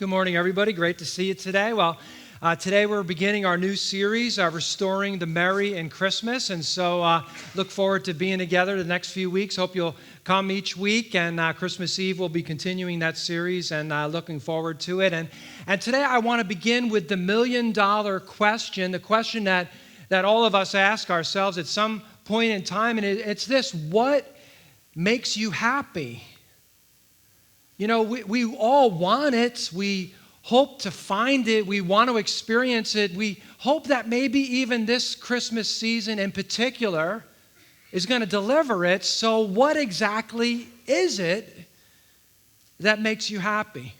Good morning, everybody. Great to see you today. Today we're beginning our new series, Restoring the Merry in Christmas. And so look forward to being together the next few weeks. Hope you'll come each week. And Christmas Eve, we'll be continuing that series and looking forward to it. And today I want to begin with the million-dollar question, the question that all of us ask ourselves at some point in time. And it's this: what makes you happy? You know, we all want it. We hope to find it. We want to experience it. We hope that maybe even this Christmas season in particular is going to deliver it. So what exactly is it that makes you happy?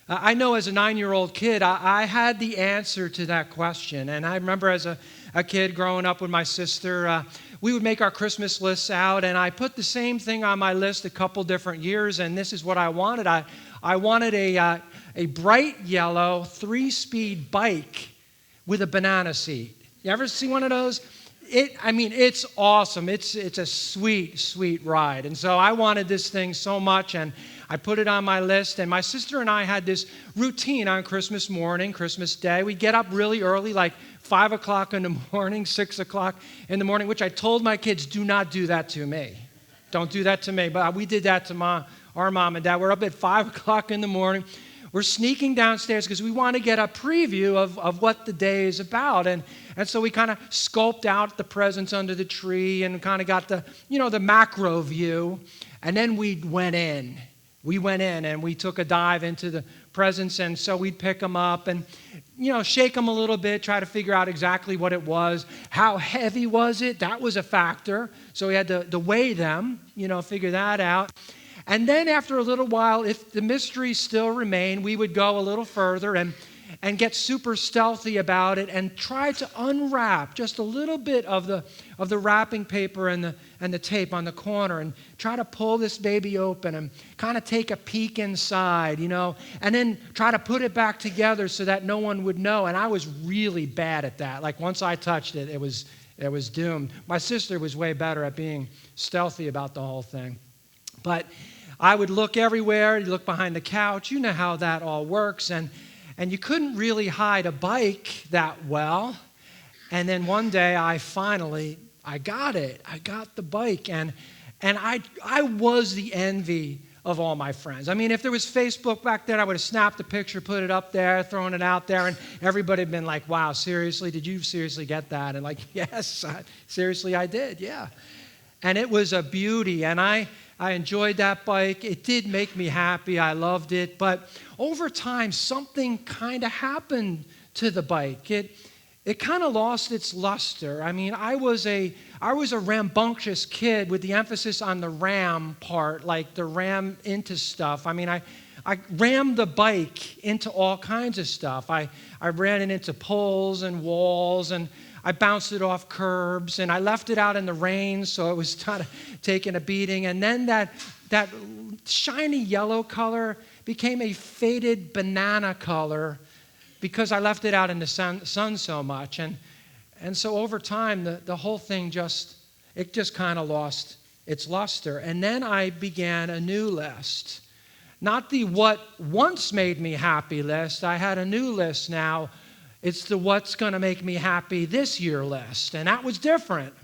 I know as a 9-year-old kid, I had the answer to that question. And I remember as a kid growing up with my sister, we would make our Christmas lists out, and I put the same thing on my list a couple different years, and this is what I wanted. I wanted a bright yellow 3-speed bike with a banana seat. You ever see one of those? It's awesome. It's a sweet, sweet ride. And so I wanted this thing so much, and I put it on my list. And my sister and I had this routine on Christmas morning, Christmas Day. We'd get up really early, like 5 o'clock in the morning, 6 o'clock in the morning, which I told my kids, do not do that to me. Don't do that to me. But we did that to our mom and dad. We're up at 5 o'clock in the morning. We're sneaking downstairs because we want to get a preview of what the day is about. And so we kind of scoped out the presents under the tree and kind of got the macro view. And then we went in. We went in and we took a dive into the presents. And so we'd pick them up and, shake them a little bit, try to figure out exactly what it was. How heavy was it? That was a factor. So we had to weigh them, figure that out. And then after a little while, if the mystery still remained, we would go a little further and get super stealthy about it and try to unwrap just a little bit of the wrapping paper and the tape on the corner and try to pull this baby open and kind of take a peek inside, and then try to put it back together so that no one would know. And I was really bad at that. Like once I touched it, it was doomed. My sister was way better at being stealthy about the whole thing. But I would look everywhere. You look behind the couch. You know how that all works. And you couldn't really hide a bike that well. And then one day I got it. I got the bike. And I was the envy of all my friends. I mean, if there was Facebook back then, I would have snapped a picture, put it up there, thrown it out there, and everybody had been like, wow, seriously? Did you seriously get that? And like, yes, seriously, I did, yeah. And it was a beauty, and I enjoyed that bike. It did make me happy. I loved it. But over time, something kind of happened to the bike. It kind of lost its luster. I mean, I was a rambunctious kid with the emphasis on the ram part, like the ram into stuff. I mean, I rammed the bike into all kinds of stuff. I ran it into poles and walls, and I bounced it off curbs, and I left it out in the rain, so it was kind of taking a beating. And then that shiny yellow color became a faded banana color because I left it out in the sun so much. And so over time, the whole thing just kind of lost its luster. And then I began a new list. Not the what once made me happy list. I had a new list now. It's the what's going to make me happy this year list. And that was different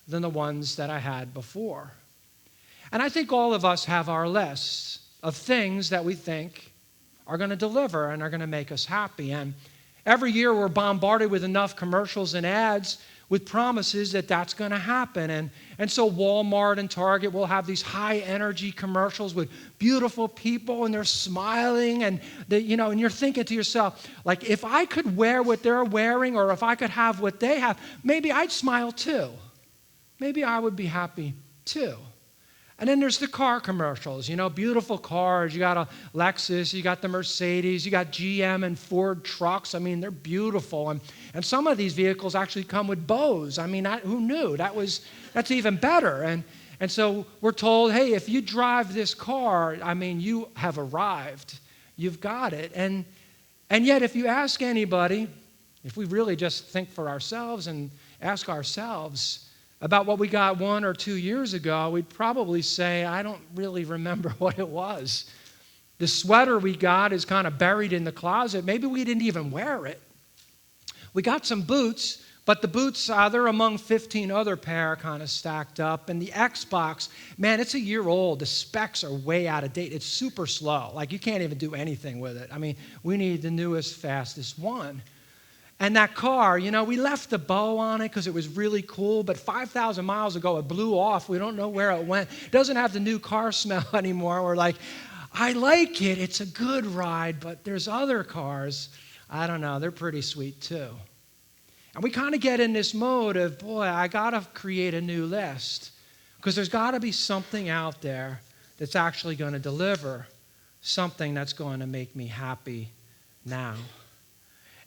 than the ones that I had before. And I think all of us have our lists of things that we think are going to deliver and are going to make us happy. And every year we're bombarded with enough commercials and ads with promises that that's going to happen. And so Walmart and Target will have these high-energy commercials with beautiful people, and they're smiling, and and you're thinking to yourself, like, if I could wear what they're wearing, or if I could have what they have, maybe I'd smile too. Maybe I would be happy too. And then there's the car commercials, beautiful cars. You got a Lexus, you got the Mercedes, you got GM and Ford trucks. I mean, they're beautiful. And some of these vehicles actually come with bows. I mean, who knew? That's even better. And so we're told, hey, if you drive this car, I mean, you have arrived. You've got it. And yet, if you ask anybody, if we really just think for ourselves and ask ourselves about what we got 1 or 2 years ago, we'd probably say, I don't really remember what it was. The sweater we got is kind of buried in the closet. Maybe we didn't even wear it. We got some boots, but the boots, they're among 15 other pair kind of stacked up. And the Xbox, man, it's a year old. The specs are way out of date. It's super slow. Like, you can't even do anything with it. I mean, we need the newest, fastest one. And that car, we left the bow on it because it was really cool, but 5,000 miles ago, it blew off. We don't know where it went. It doesn't have the new car smell anymore. We're like, I like it. It's a good ride, but there's other cars. I don't know. They're pretty sweet too. And we kind of get in this mode of, boy, I got to create a new list because there's got to be something out there that's actually going to deliver something that's going to make me happy now.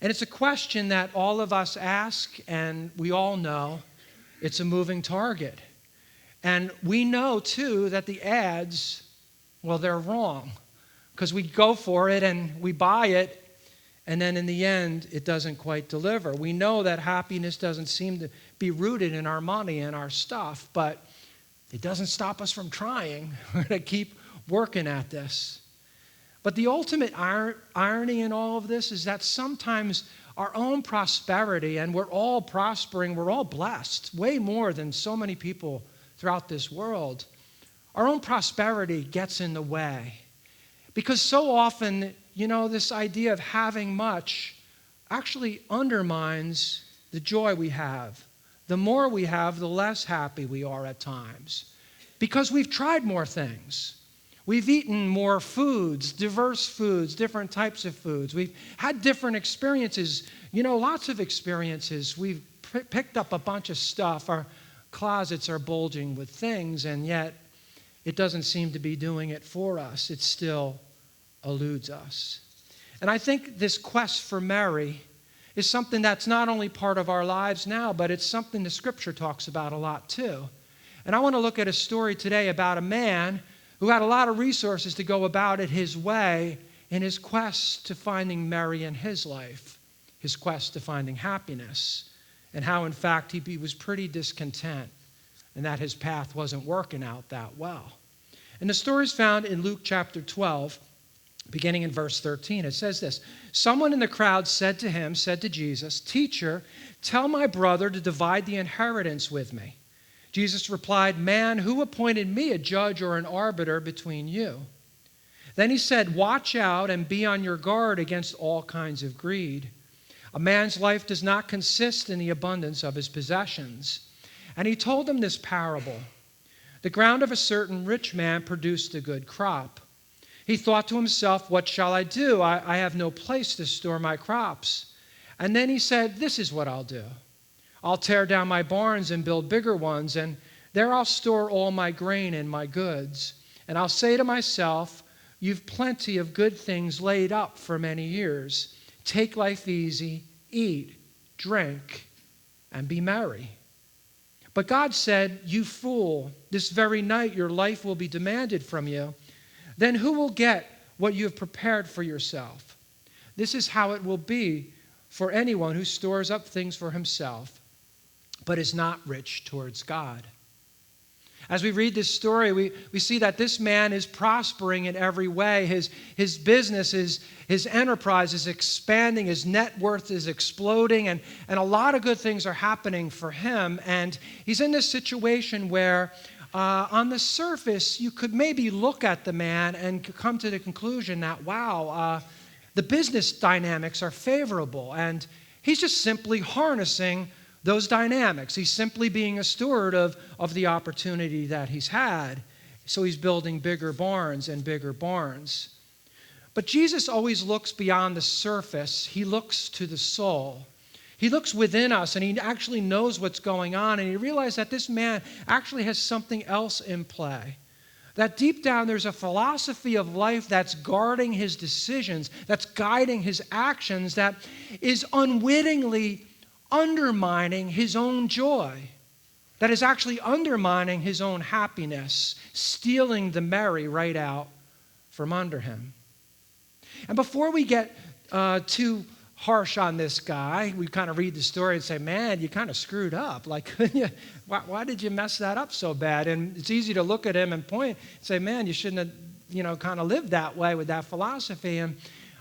And it's a question that all of us ask, and we all know it's a moving target. And we know, too, that the ads, well, they're wrong because we go for it and we buy it, and then in the end, it doesn't quite deliver. We know that happiness doesn't seem to be rooted in our money and our stuff, but it doesn't stop us from trying. We're going to keep working at this. But the ultimate irony in all of this is that sometimes our own prosperity, and we're all prospering, we're all blessed, way more than so many people throughout this world. Our own prosperity gets in the way. Because so often, this idea of having much actually undermines the joy we have. The more we have, the less happy we are at times. Because we've tried more things. We've eaten more foods, diverse foods, different types of foods. We've had different experiences, lots of experiences. We've picked up a bunch of stuff. Our closets are bulging with things, and yet it doesn't seem to be doing it for us. It still eludes us. And I think this quest for Mary is something that's not only part of our lives now, but it's something the Scripture talks about a lot too. And I want to look at a story today about a man who had a lot of resources to go about it his way in his quest to finding Mary in his life, his quest to finding happiness, and how, in fact, he was pretty discontent and that his path wasn't working out that well. And the story is found in Luke chapter 12, beginning in verse 13. It says this: Someone in the crowd said to Jesus, "Teacher, tell my brother to divide the inheritance with me." Jesus replied, "Man, who appointed me a judge or an arbiter between you?" Then he said, "Watch out and be on your guard against all kinds of greed. A man's life does not consist in the abundance of his possessions." And he told them this parable. The ground of a certain rich man produced a good crop. He thought to himself, "What shall I do? I have no place to store my crops." And then he said, "This is what I'll do. I'll tear down my barns and build bigger ones, and there I'll store all my grain and my goods. And I'll say to myself, you've plenty of good things laid up for many years. Take life easy, eat, drink, and be merry." But God said, "You fool, this very night your life will be demanded from you. Then who will get what you have prepared for yourself? This is how it will be for anyone who stores up things for himself, but is not rich towards God." As we read this story, we see that this man is prospering in every way. His business, his enterprise is expanding. His net worth is exploding. And a lot of good things are happening for him. And he's in this situation where on the surface, you could maybe look at the man and come to the conclusion that, wow, the business dynamics are favorable. And he's just simply harnessing those dynamics. He's simply being a steward of the opportunity that he's had. So he's building bigger barns and bigger barns. But Jesus always looks beyond the surface. He looks to the soul. He looks within us, and he actually knows what's going on. And he realized that this man actually has something else in play. That deep down there's a philosophy of life that's guarding his decisions, that's guiding his actions, that is unwittingly undermining his own joy, that is actually undermining his own happiness, stealing the merry right out from under him. And before we get too harsh on this guy, we kind of read the story and say, man, you kind of screwed up. Like, why did you mess that up so bad? And it's easy to look at him and point and say, man, you shouldn't have kind of lived that way with that philosophy. And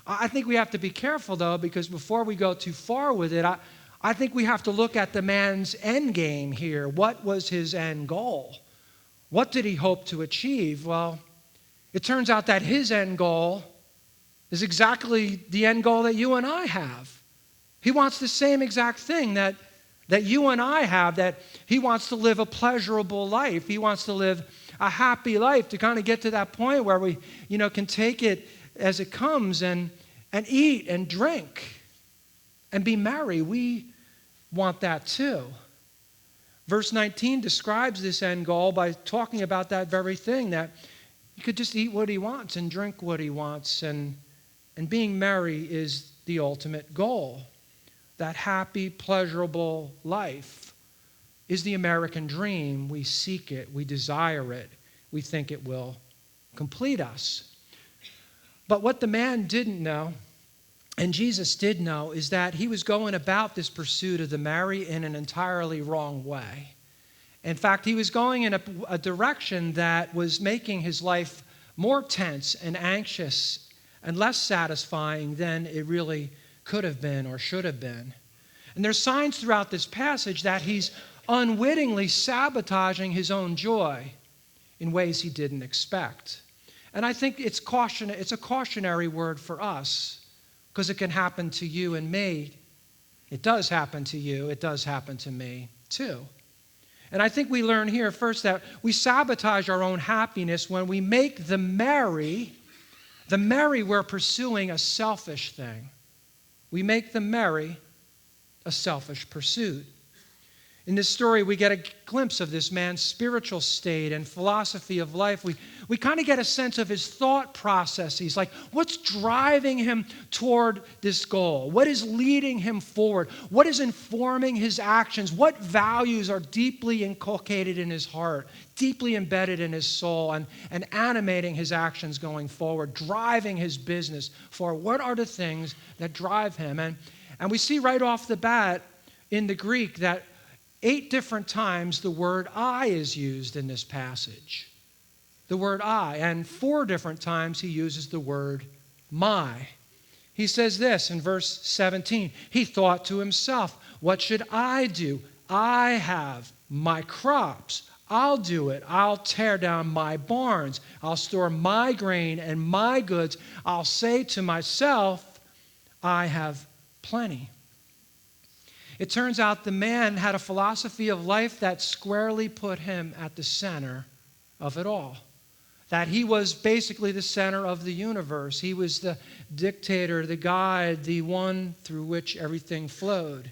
I think we have to be careful, though, because before we go too far with it, I think we have to look at the man's end game here. What was his end goal? What did he hope to achieve? Well, it turns out that his end goal is exactly the end goal that you and I have. He wants the same exact thing that you and I have, that he wants to live a pleasurable life. He wants to live a happy life, to kind of get to that point where we, can take it as it comes and eat and drink and be merry. We want that too. Verse 19 describes this end goal by talking about that very thing, that he could just eat what he wants and drink what he wants, and being merry is the ultimate goal. That happy, pleasurable life is the American dream. We seek it. We desire it. We think it will complete us. But what the man didn't know, and Jesus did know, is that he was going about this pursuit of the merry in an entirely wrong way. In fact, he was going in a direction that was making his life more tense and anxious and less satisfying than it really could have been or should have been. And there's signs throughout this passage that he's unwittingly sabotaging his own joy in ways he didn't expect. And I think it's a cautionary word for us, because it can happen to you and me. It does happen to you. It does happen to me too. And I think we learn here first that we sabotage our own happiness when we make the merry we're pursuing a selfish thing. We make the merry a selfish pursuit. In this story, we get a glimpse of this man's spiritual state and philosophy of life. We kind of get a sense of his thought processes, like what's driving him toward this goal? What is leading him forward? What is informing his actions? What values are deeply inculcated in his heart, deeply embedded in his soul, and animating his actions going forward, driving his business forward? What are the things that drive him? And we see right off the bat in the Greek that 8 different times the word I is used in this passage. The word I. And 4 different times he uses the word my. He says this in verse 17. He thought to himself, what should I do? I have my crops. I'll do it. I'll tear down my barns. I'll store my grain and my goods. I'll say to myself, I have plenty. It turns out the man had a philosophy of life that squarely put him at the center of it all. That he was basically the center of the universe. He was the dictator, the guide, the one through which everything flowed.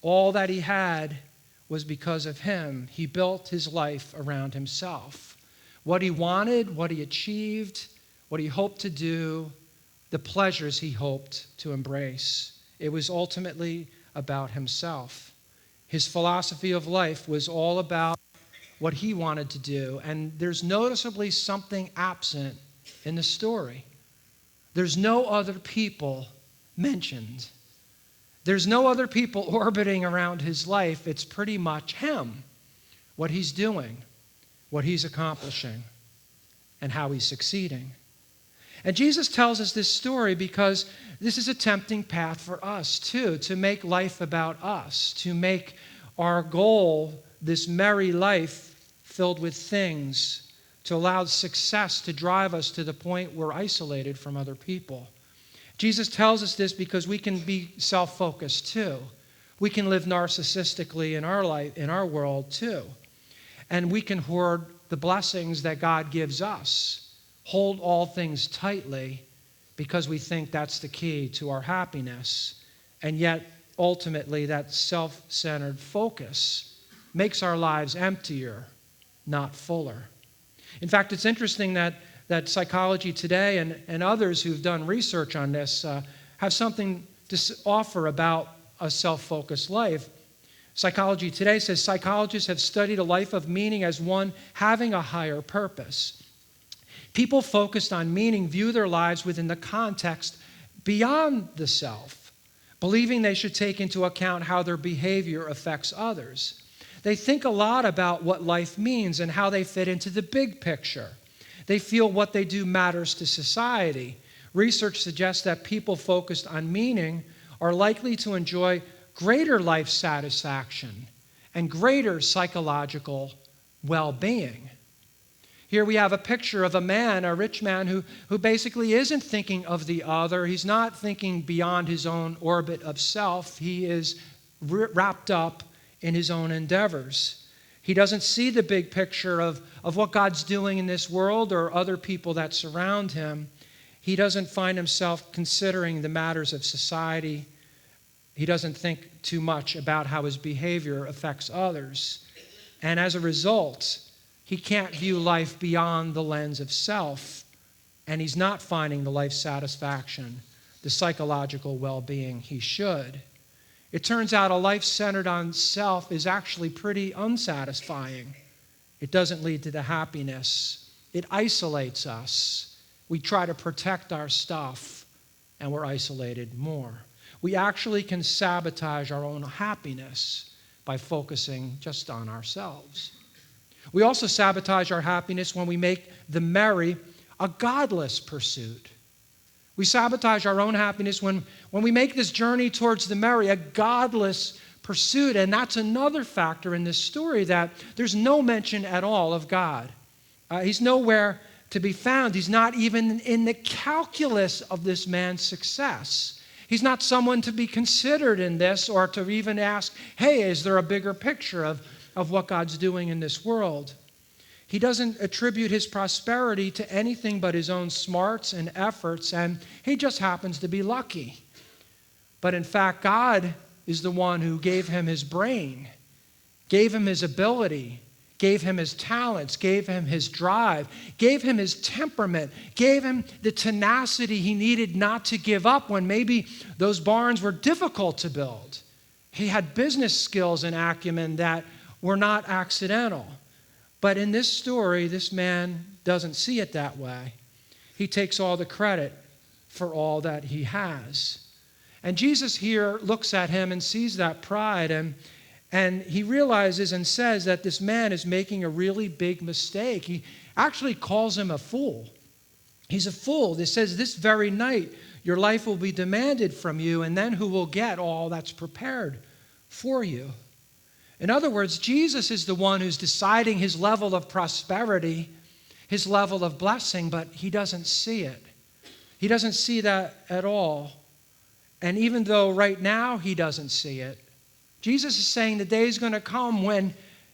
All that he had was because of him. He built his life around himself. What he wanted, what he achieved, what he hoped to do, the pleasures he hoped to embrace. It was ultimately about himself. His philosophy of life was all about what he wanted to do. And there's noticeably something absent in the story. There's no other people mentioned. There's no other people orbiting around his life. It's pretty much him, what he's doing, what he's accomplishing, and how he's succeeding. And Jesus tells us this story because this is a tempting path for us too, to make life about us, to make our goal this merry life filled with things, to allow success to drive us to the point we're isolated from other people. Jesus tells us this because we can be self-focused too. We can live narcissistically in our life, in our world too. And we can hoard the blessings that God gives us, hold all things tightly because we think that's the key to our happiness. And yet, ultimately, that self-centered focus makes our lives emptier, not fuller. In fact, it's interesting that psychology today and others who've done research on this have something to offer about a self-focused life. Psychology today says psychologists have studied a life of meaning as one having a higher purpose. People focused on meaning view their lives within the context beyond the self, believing they should take into account how their behavior affects others. They think a lot about what life means and how they fit into the big picture. They feel what they do matters to society. Research suggests that people focused on meaning are likely to enjoy greater life satisfaction and greater psychological well-being. Here we have a picture of a man, a rich man, who basically isn't thinking of the other. He's not thinking beyond his own orbit of self. He is wrapped up in his own endeavors. He doesn't see the big picture of what God's doing in this world or other people that surround him. He doesn't find himself considering the matters of society. He doesn't think too much about how his behavior affects others. And as a result, he can't view life beyond the lens of self, and he's not finding the life satisfaction, the psychological well-being he should. It turns out a life centered on self is actually pretty unsatisfying. It doesn't lead to the happiness. It isolates us. We try to protect our stuff, and we're isolated more. We actually can sabotage our own happiness by focusing just on ourselves. We also sabotage our happiness when we make the merry a godless pursuit. We sabotage our own happiness when we make this journey towards the merry a godless pursuit. And that's another factor in this story, that there's no mention at all of God. He's nowhere to be found. He's not even in the calculus of this man's success. He's not someone to be considered in this, or to even ask, hey, is there a bigger picture of what God's doing in this world? He doesn't attribute his prosperity to anything but his own smarts and efforts, and he just happens to be lucky. But in fact, God is the one who gave him his brain, gave him his ability, gave him his talents, gave him his drive, gave him his temperament, gave him the tenacity he needed not to give up when maybe those barns were difficult to build. He had business skills and acumen that were not accidental. But in this story, this man doesn't see it that way. He takes all the credit for all that he has. And Jesus here looks at him and sees that pride, and he realizes and says that this man is making a really big mistake. He actually calls him a fool. He's a fool. It says, this very night your life will be demanded from you, and then who will get all that's prepared for you? In other words, Jesus is the one who's deciding his level of prosperity, his level of blessing, but he doesn't see it. He doesn't see that at all. And even though right now he doesn't see it, Jesus is saying the day is going to come when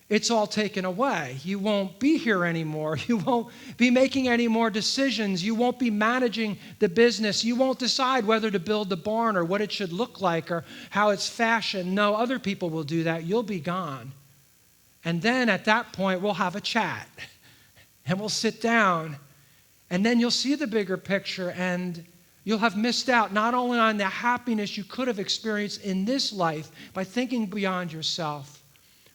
it's all taken away. You won't be here anymore. You won't be making any more decisions. You won't be managing the business. You won't decide whether to build the barn or what it should look like or how it's fashioned. No, other people will do that. You'll be gone. And then at that point, we'll have a chat and we'll sit down, and then you'll see the bigger picture, and you'll have missed out not only on the happiness you could have experienced in this life by thinking beyond yourself,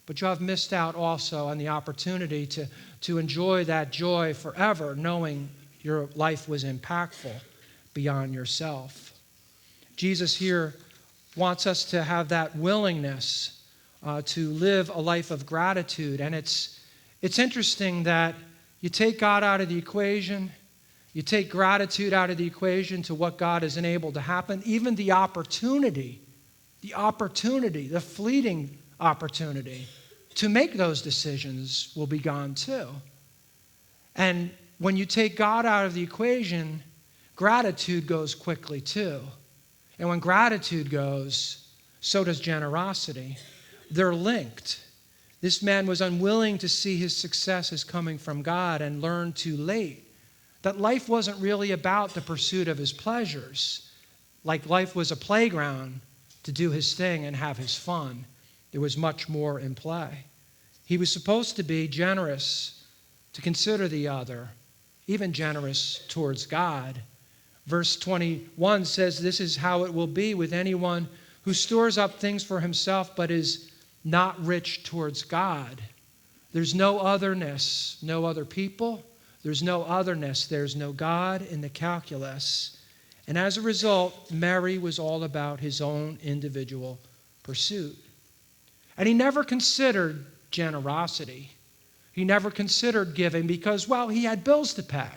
but you'll have missed out also on the opportunity to enjoy that joy forever, knowing your life was impactful beyond yourself. Jesus here wants us to have that willingness to live a life of gratitude. And it's interesting that you take God out of the equation, you take gratitude out of the equation to what God has enabled to happen, even the opportunity, the fleeting opportunity to make those decisions will be gone too. And when you take God out of the equation, gratitude goes quickly too. And when gratitude goes, so does generosity. They're linked. This man was unwilling to see his success as coming from God and learned too late that life wasn't really about the pursuit of his pleasures. Like life was a playground to do his thing and have his fun. There was much more in play. He was supposed to be generous, to consider the other, even generous towards God. Verse 21 says, this is how it will be with anyone who stores up things for himself but is not rich towards God. There's no otherness, no other people. There's no otherness. There's no God in the calculus. And as a result, Mary was all about his own individual pursuit. And he never considered generosity. He never considered giving because, well, he had bills to pay.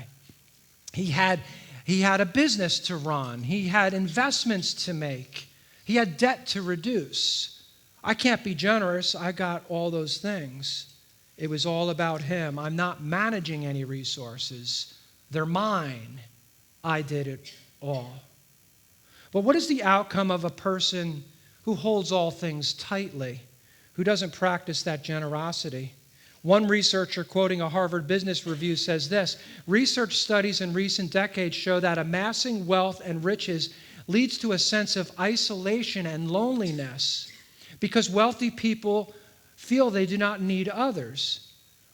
He had a business to run. He had investments to make. He had debt to reduce. I can't be generous. I got all those things. It was all about him. I'm not managing any resources. They're mine. I did it all. But what is the outcome of a person who holds all things tightly, who doesn't practice that generosity? One researcher, quoting a Harvard Business Review, says this: research studies in recent decades show that amassing wealth and riches leads to a sense of isolation and loneliness because wealthy people feel they do not need others.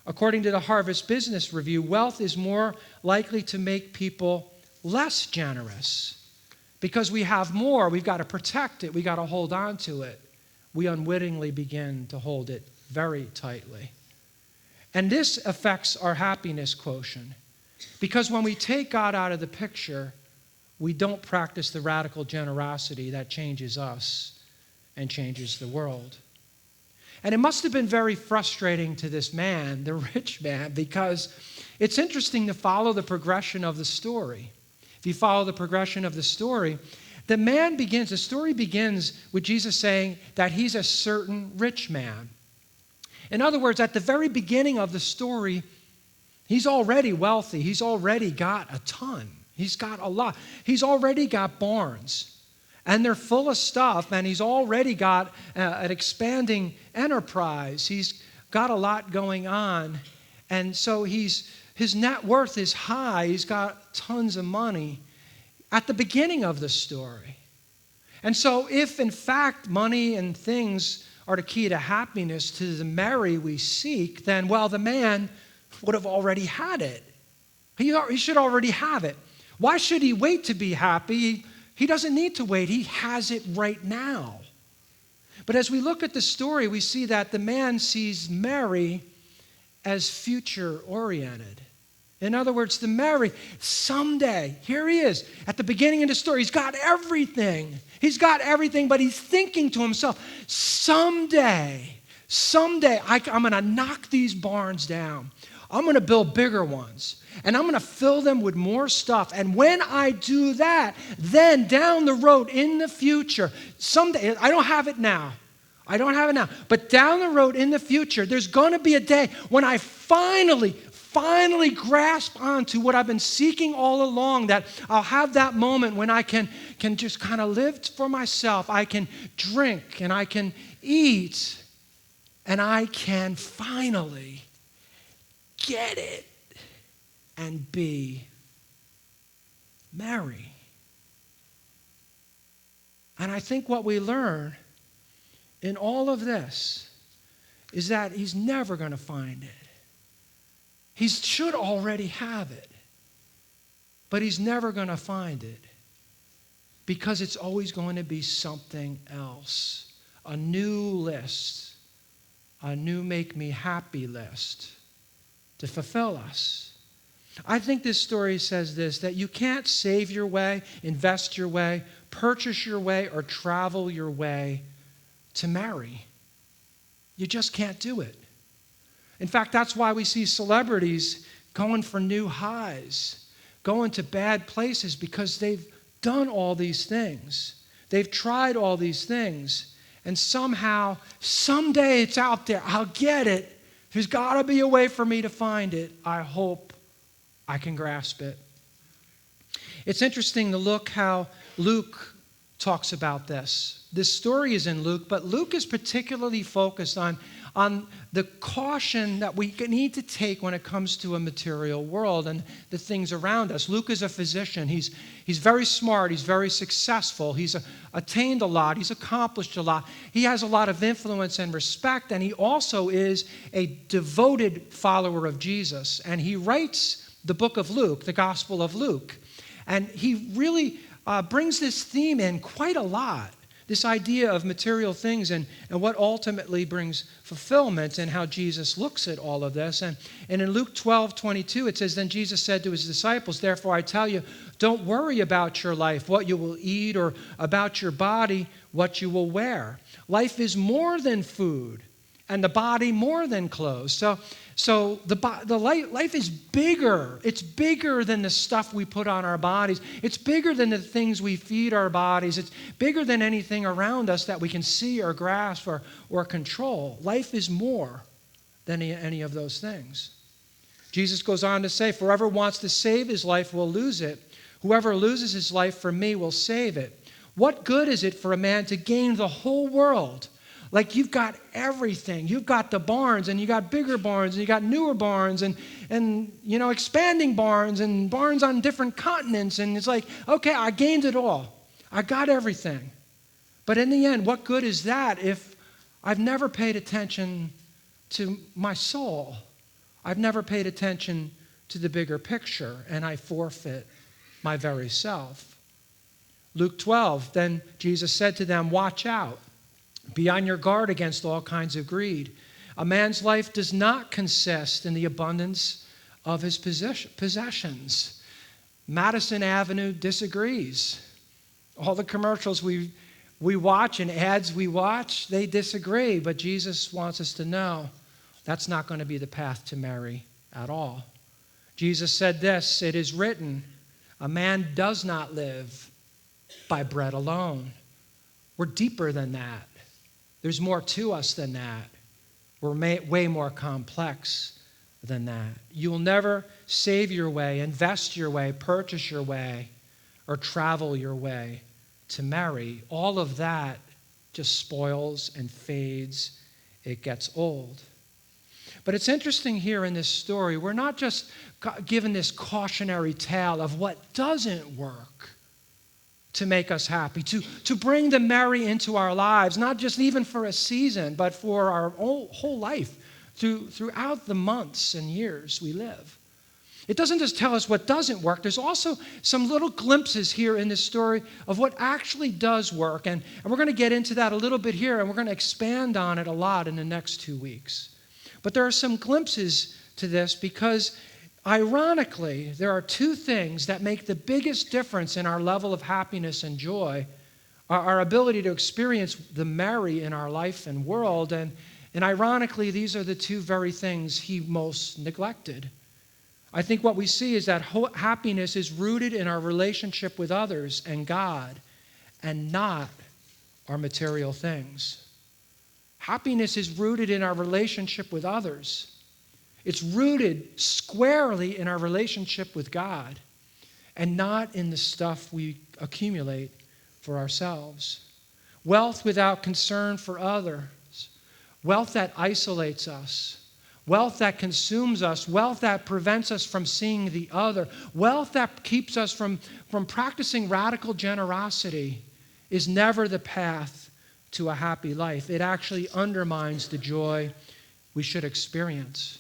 According to the Harvard Business Review, wealth is more likely to make people less generous because we have more. We've got to protect it. We've got to hold on to it. We unwittingly begin to hold it very tightly. And this affects our happiness quotient because when we take God out of the picture, we don't practice the radical generosity that changes us and changes the world. And it must have been very frustrating to this man, the rich man, because it's interesting to follow the progression of the story. If you follow the progression of the story story begins with Jesus saying that he's a certain rich man. In other words, at the very beginning of the story, he's already wealthy. He's already got a ton. He's got a lot. He's already got barns, and they're full of stuff, and he's already got an expanding enterprise. He's got a lot going on, and so his net worth is high. He's got tons of money at the beginning of the story. And so if, in fact, money and things are the key to happiness, to the Mary we seek, then, well, the man would have already had it. He should already have it. Why should he wait to be happy? He doesn't need to wait. He has it right now. But as we look at the story, we see that the man sees Mary as future-oriented. In other words, the Mary, someday, here he is, at the beginning of the story, he's got everything. He's got everything, but he's thinking to himself, someday, I'm going to knock these barns down. I'm going to build bigger ones, and I'm going to fill them with more stuff. And when I do that, then down the road in the future, someday, I don't have it now, but down the road in the future, there's going to be a day when I finally grasp onto what I've been seeking all along, that I'll have that moment when I can just kind of live for myself. I can drink and I can eat and I can finally get it and be Mary. And I think what we learn in all of this is that he's never going to find it. He should already have it, but he's never going to find it because it's always going to be something else, a new list, a new make me happy list to fulfill us. I think this story says this, that you can't save your way, invest your way, purchase your way, or travel your way to marry. You just can't do it. In fact, that's why we see celebrities going for new highs, going to bad places, because they've done all these things. They've tried all these things, and somehow, someday it's out there. I'll get it. There's got to be a way for me to find it. I hope I can grasp it. It's interesting to look how Luke talks about this. This story is in Luke, but Luke is particularly focused on the caution that we need to take when it comes to a material world and the things around us. Luke is a physician. He's very smart. He's very successful. He's attained a lot. He's accomplished a lot. He has a lot of influence and respect, and he also is a devoted follower of Jesus. And he writes the book of Luke, the Gospel of Luke. And he really brings this theme in quite a lot. This idea of material things and what ultimately brings fulfillment, and how Jesus looks at all of this. And in Luke 12:22, it says, "Then Jesus said to his disciples, 'Therefore I tell you, don't worry about your life, what you will eat, or about your body, what you will wear. Life is more than food, and the body more than clothes.'" So So life is bigger. It's bigger than the stuff we put on our bodies. It's bigger than the things we feed our bodies. It's bigger than anything around us that we can see or grasp or control. Life is more than any of those things. Jesus goes on to say, "For whoever wants to save his life will lose it. Whoever loses his life for me will save it. What good is it for a man to gain the whole world?" Like, you've got everything. You've got the barns, and you got bigger barns, and you got newer barns, and expanding barns, and barns on different continents. And it's like, okay, I gained it all. I got everything. But in the end, what good is that if I've never paid attention to my soul? I've never paid attention to the bigger picture, and I forfeit my very self. Luke 12, then Jesus said to them, "Watch out. Be on your guard against all kinds of greed. A man's life does not consist in the abundance of his possessions." Madison Avenue disagrees. All the commercials we watch and ads we watch, they disagree. But Jesus wants us to know that's not going to be the path to Mary at all. Jesus said this, "It is written, a man does not live by bread alone." We're deeper than that. There's more to us than that. We're way more complex than that. You will never save your way, invest your way, purchase your way, or travel your way to Mary. All of that just spoils and fades. It gets old. But it's interesting here in this story, we're not just given this cautionary tale of what doesn't work to make us happy, to bring the Mary into our lives, not just even for a season, but for our whole life, throughout the months and years we live. It doesn't just tell us what doesn't work. There's also some little glimpses here in this story of what actually does work. And we're going to get into that a little bit here, and we're going to expand on it a lot in the next 2 weeks. But there are some glimpses to this because, ironically, there are two things that make the biggest difference in our level of happiness and joy, our ability to experience the Mary in our life and world. And ironically, these are the two very things he most neglected. I think what we see is that happiness is rooted in our relationship with others and God, and not our material things. Happiness is rooted in our relationship with others. It's rooted squarely in our relationship with God, and not in the stuff we accumulate for ourselves. Wealth without concern for others, wealth that isolates us, wealth that consumes us, wealth that prevents us from seeing the other, wealth that keeps us from practicing radical generosity is never the path to a happy life. It actually undermines the joy we should experience.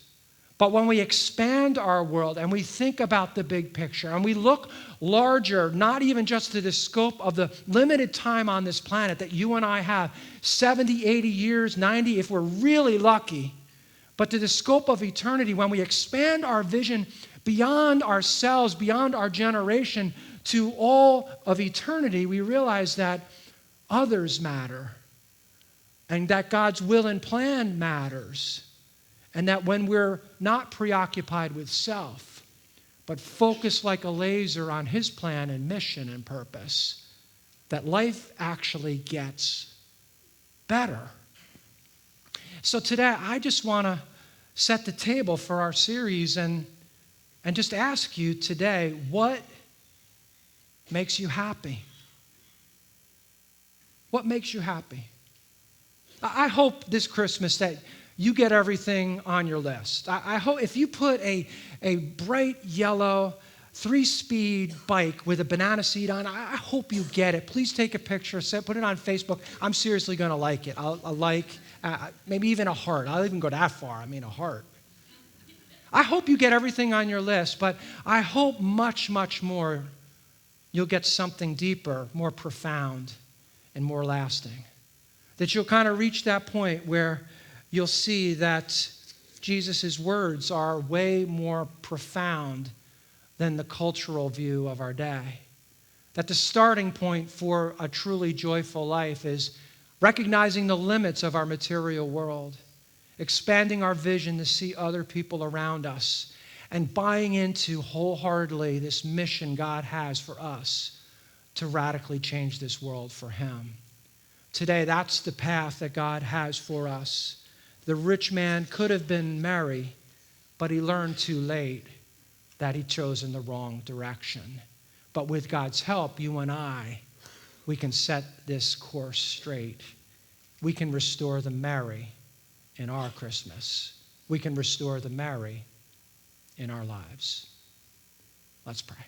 But when we expand our world and we think about the big picture and we look larger, not even just to the scope of the limited time on this planet that you and I have, 70, 80 years, 90, if we're really lucky, but to the scope of eternity, when we expand our vision beyond ourselves, beyond our generation, to all of eternity, we realize that others matter, and that God's will and plan matters. And that when we're not preoccupied with self, but focused like a laser on his plan and mission and purpose, that life actually gets better. So today, I just want to set the table for our series and just ask you today, what makes you happy? What makes you happy? I hope this Christmas that you get everything on your list. I hope if you put a bright yellow 3-speed bike with a banana seat on, I hope you get it. Please take a picture, put it on Facebook. I'm seriously going to like it. I'll like, maybe even a heart. I'll even go that far. I mean, a heart. I hope you get everything on your list, but I hope much, much more you'll get something deeper, more profound, and more lasting. That you'll kind of reach that point where you'll see that Jesus' words are way more profound than the cultural view of our day. That the starting point for a truly joyful life is recognizing the limits of our material world expanding our vision to see other people around us, and buying into wholeheartedly this mission God has for us to radically change this world for Him. Today, that's the path that God has for us. The rich man could have been merry, but he learned too late that he'd chosen the wrong direction. But with God's help, you and I, we can set this course straight. We can restore the merry in our Christmas. We can restore the merry in our lives. Let's pray.